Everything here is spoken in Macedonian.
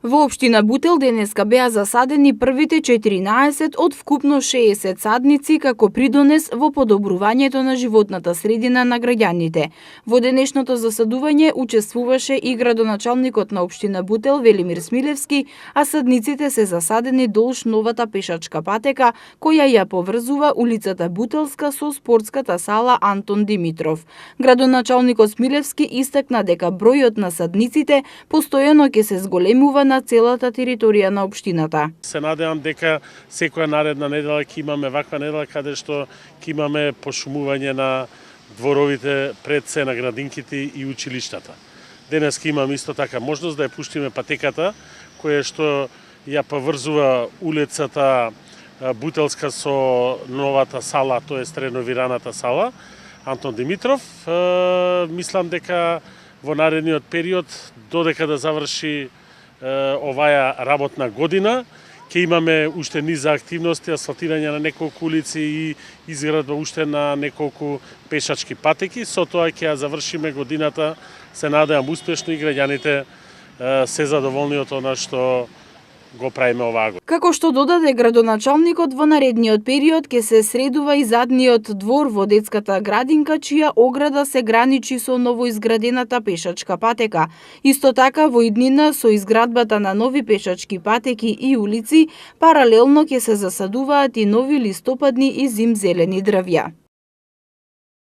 Во општина Бутел денеска беа засадени првите 14 од вкупно 60 садници како придонес во подобрувањето на животната средина на граѓаните. Во денешното засадување учествуваше и градоначалникот на општина Бутел Велимир Смилевски, а садниците се засадени долж новата пешачка патека која ја поврзува улицата Бутелска со спортската сала Антон Димитров. Градоначалникот Смилевски истакна дека бројот на садниците постојано ќе се зголемува на целата територија на општината. Се надевам дека секоја наредна недела ќе имаме ваква недела каде што ќе имаме пошумување на дворовите пред се на градинките и училиштата. Денес ќе имаме исто така можност да ја пуштиме патеката која што ја поврзува улицата Бутелска со новата сала, тоест реновираната сала Антон Димитров. Мислам дека во наредниот период додека да заврши оваа работна година ќе имаме уште низ активности, асфалтирање на неколку улици и изградба уште на неколку пешачки патеки. Со тоа ќе ја завршиме годината, се надевам успешно и граѓаните се задоволни од она што го правиме оваа година. Како што додаде градоначалникот, во наредниот период ќе се средува и задниот двор во детската градинка, чија ограда се граничи со новоизградената пешачка патека. Исто така, во иднина со изградбата на нови пешачки патеки и улици, паралелно ќе се засадуваат и нови листопадни и зимзелени дрвја.